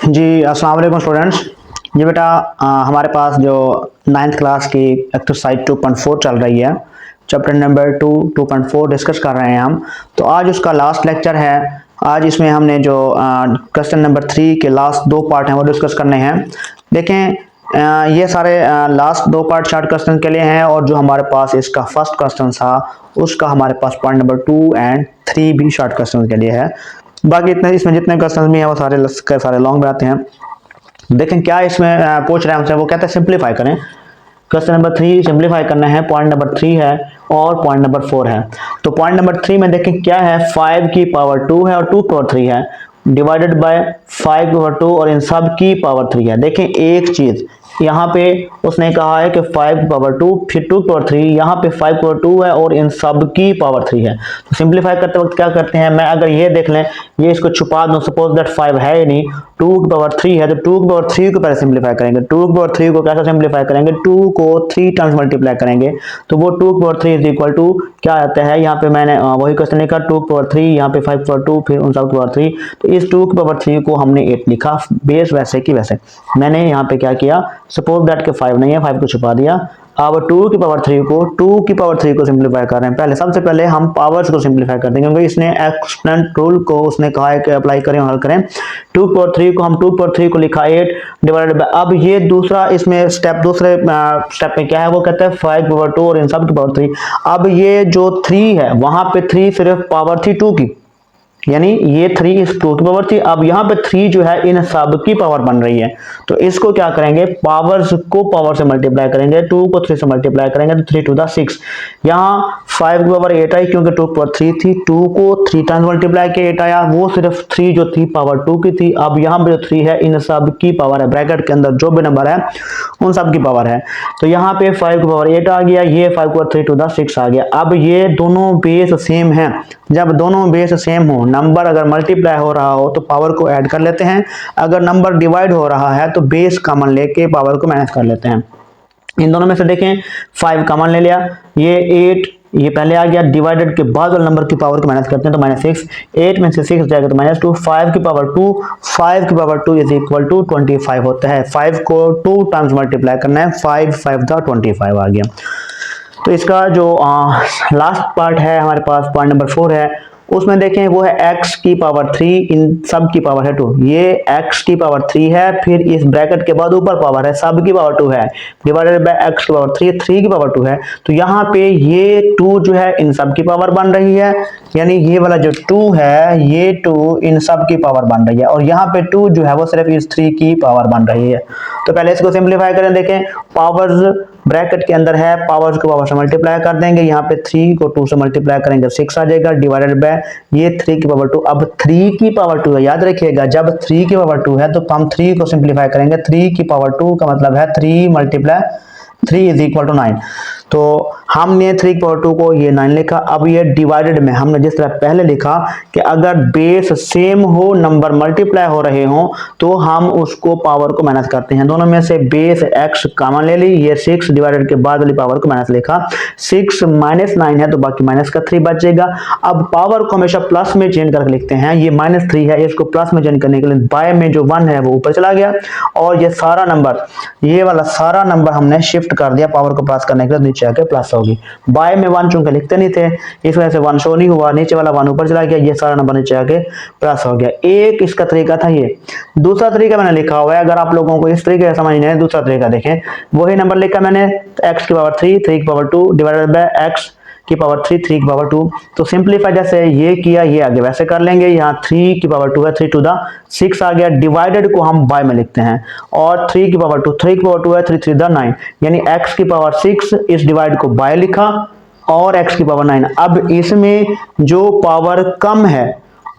जी अस्सलाम वालेकुम स्टूडेंट्स। ये बेटा हमारे पास जो 9th क्लास की एक्सरसाइज 2.4 चल रही है, चैप्टर नंबर 2.4 डिस्कस कर रहे हैं हम। तो आज उसका लास्ट लेक्चर है। आज इसमें हमने जो क्वेश्चन नंबर 3 के लास्ट दो पार्ट हैं वो डिस्कस करने हैं। देखें ये सारे लास्ट दो पार्ट शॉर्ट क्वेश्चन के लिए हैं, और जो हमारे पास इसका फर्स्ट क्वेश्चन था उसका हमारे पास पार्ट नंबर 2 एंड 3 भी शॉर्ट क्वेश्चन के लिए है। बाकी इतने इसमें जितने क्वेश्चन भी हैं वो सारे लॉन्ग में आते हैं। देखें क्या इसमें पूछ रहे हैं हमसे, वो कहते हैं सिंप्लीफाई करें। क्वेश्चन नंबर 3 सिंप्लीफाई करना है, पॉइंट नंबर 3 है और पॉइंट नंबर 4 है। तो पॉइंट नंबर 3 में देखें क्या है, 5 की पावर 2 है और 2 की पावर 3 है, डिवाइडेड बाय 5 की पावर 2 और इन सब की पावर 3 है। देखें एक चीज यहाँ पे उसने कहा है कि 5 की पावर 2 फिर 2 की पावर 3, यहाँ पे 5 की पावर 2 है और इन सब की पावर 3 है। तो सिंप्लीफाई करते वक्त क्या करते हैं, मैं अगर ये देख लें, ये इसको छुपा दूं, सपोज दैट 5 है ही नहीं, 2 की पावर 3 है, तो 2 की पावर 3 को पहले सिंप्लीफाई करेंगे। 2 की पावर 3 को कैसे सिंप्लीफाई करेंगे, 2 को 3 टाइम्स मल्टीप्लाई करेंगे तो वो 2 की पावर 3 इज इक्वल टू क्या आता है, यहाँ पे मैंने वही क्वेश्चन लिखा 2 की पावर 3, यहाँ पे 5 की पावर 2 फिर उन सब की पावर 3। तो इस 2 की पावर 3 को हमने 8 लिखा, बेस वैसे की वैसे। मैंने यहाँ पे क्या किया, सपोज दैट के 5 नहीं है, 5 को छुपा दिया। अब 2 की पावर 3 को सिंप्लीफाई कर रहे हैं। पहले सबसे पहले हम पावर्स को सिंप्लीफाई करते हैं, क्योंकि इसने एक्सपोनेंट रूल को उसने कहा है कि अप्लाई करें, हल करें। 2 की पावर 3 को हम 2 की पावर 3 को लिखा 8 डिवाइडेड बाय, अब ये दूसरा इसमें दूसरे स्टेप में क्या है, वो कहता है 5 की पावर 2 और इन सब की पावर 3। अब ये जो 3 है वहां पे 3 सिर्फ पावर थी 2 की, यानी ये 3 इस 2 की पावर थी। अब यहाँ पे 3 जो है इन सब की पावर बन रही है, तो इसको क्या करेंगे, पावर्स को पावर से मल्टीप्लाई करेंगे, 2 को 3 से मल्टीप्लाई करेंगे तो 3 टू द 6। यहाँ 5 की पावर 8 आई क्योंकि 2 की पावर 3 थी, 2 को 3 टाइम्स मल्टीप्लाई किया 8 आया, वो सिर्फ 3 जो थी पावर 2 की थी। अब यहाँ पे जो 3 है इन सब की पावर है, ब्रैकेट के अंदर जो भी नंबर है उन सब की पावर है। तो यहाँ पे 5 की पावर 8 आ गया, ये 5 की पावर 3 टू द 6 आ गया। अब ये दोनों बेस सेम है, जब दोनों बेस सेम हो, नंबर अगर मल्टीप्लाई हो रहा हो तो पावर को ऐड कर लेते हैं, अगर नंबर डिवाइड हो रहा है तो बेस कॉमन लेके पावर को माइनस कर लेते हैं। इन दोनों में से देखें 5 कॉमन ले लिया, ये 8 ये पहले आ गया, डिवाइडेड के बाद वाले नंबर की पावर को माइनस करते हैं तो -6, 8 में से 6 जाएगा तो -2, 5 की पावर 2, 5 की पावर 2 इज इक्वल टू 25 होता है। 5 को 2 टाइम्स मल्टीप्लाई करना है, 5 5 का 25 आ गया। तो इसका जो लास्ट पार्ट है हमारे पास, पॉइंट नंबर 4 है, उसमें देखें वो है x की पावर 3, इन सब की पावर है 2। ये x की पावर 3 है, फिर इस ब्रैकेट के बाद ऊपर पावर है, सब की पावर 2 है, डिवाइडेड बाय x की पावर 3, 3 की पावर 2 है। तो यहाँ पे ये 2 जो है इन सब की पावर बन रही है, यानी ये वाला जो 2 है ये 2 इन सब की पावर बन रही है, और यहाँ पे 2 जो है वो सिर्फ इस 3 की पावर बन रही है। तो पहले इसको सिंप्लीफाई करें, देखें पावर्स ब्रैकेट के अंदर है, पावर्स को पावर से मल्टीप्लाई कर देंगे, यहाँ पे 3 को 2 से मल्टीप्लाई करेंगे 6 आ जाएगा, डिवाइडेड बाय ये 3 की पावर 2। अब 3 की पावर 2 है, याद रखिएगा जब 3 की पावर 2 है तो हम 3 को सिंप्लीफाई करेंगे, 3 की पावर 2 का मतलब है 3 मल्टीप्लाई 3 इज इक्वल टू 9। तो हमने 3 की पावर 2 को ये 9 लिखा। अब ये डिवाइडेड में हमने जिस तरह पहले लिखा कि अगर बेस सेम हो, नंबर मल्टीप्लाई हो रहे हो, तो हम उसको पावर को माइनस करते हैं। दोनों में से बेस x कॉमन ले ली, ये 6 डिवाइडेड के बाद वाली पावर को माइनस लिखा, 6 -9 है तो बाकी माइनस का 3 बचेगा। अब पावर को हमेशा प्लस में चेंज करके लिखते हैं, ये -3 है, इसको प्लस में चेंज करने के लिए बाय में जो 1 है वो ऊपर चला गया, और ये सारा नंबर, ये वाला सारा नंबर हमने शिफ्ट कर दिया पावर को प्लस करने के लिए, नीचे आके प्लस होगी। बाय में 1 चूंकि लिखते नहीं थे इस वजह से 1 शो नहीं हुआ, नीचे वाला 1 ऊपर चला गया, ये सारा नंबर नीचे आके प्लस हो गया। एक इसका तरीका था ये। दूसरा तरीका मैंने लिखा हुआ है, अगर आप लोगों को इस तरीके से समझना है, दूसरा तरीका देखें, वही नंबर लिखा मैंने x की पावर 3, 3 की पावर 2 डिवाइडेड बाय x की पावर 3, 3 की पावर 2। तो सिंप्लीफाई जैसे ये किया, ये आगे वैसे कर लेंगे। यहाँ 3 की पावर 2 है, 3 टू द 6 आ गया, डिवाइडेड को हम बाय में लिखते हैं, और 3 की पावर 2, 3 की पावर 2 है, 3 3 द 9, यानी x की पावर 6 इस डिवाइड को बाय लिखा और x की पावर 9। अब इसमें जो पावर कम है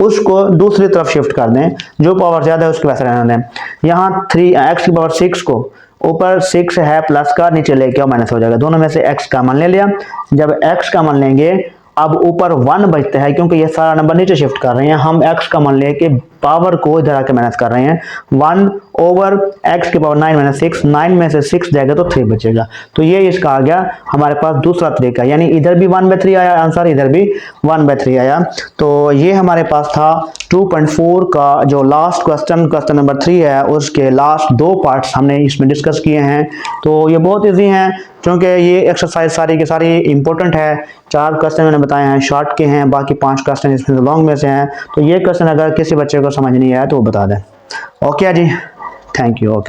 उसको दूसरी तरफ शिफ्ट कर दें, जो पावर ज्यादा है उसको वैसे रहने दें। यहाँ 3 x की पावर 6 को ऊपर 6 है प्लस का, नीचे लेके आओ माइनस हो जाएगा, दोनों में से x कॉमन ले लिया। जब x कॉमन लेंगे अब ऊपर 1 बचता है, क्योंकि ये सारा नंबर नीचे शिफ्ट कर रहे हैं, हम x कॉमन लेके पावर को इधर आके माइनस कर रहे हैं, 1 ओवर x की पावर 9 माइनस 6, 9 में से 6 जाएगा तो 3 बचेगा। तो ये इसका आ गया हमारे पास दूसरा तरीका, यानी इधर भी 1/3 आया आंसर, इधर भी 1/3 आया। तो ये हमारे पास था 2.4 का जो लास्ट क्वेश्चन नंबर 3 है, उसके लास्ट 2 पार्ट्स हमने इसमें डिस्कस किए हैं। तो ये बहुत ईजी हैं क्योंकि ये एक्सरसाइज सारी की सारी इंपॉर्टेंट है। 4 क्वेश्चन मैंने बताए हैं शॉर्ट के हैं, बाकी 5 क्वेश्चन इसमें लॉन्ग में से हैं। तो ये क्वेश्चन अगर किसी बच्चे को समझ नहीं आया तो वो बता दें। ओके जी, थैंक यू। ओके।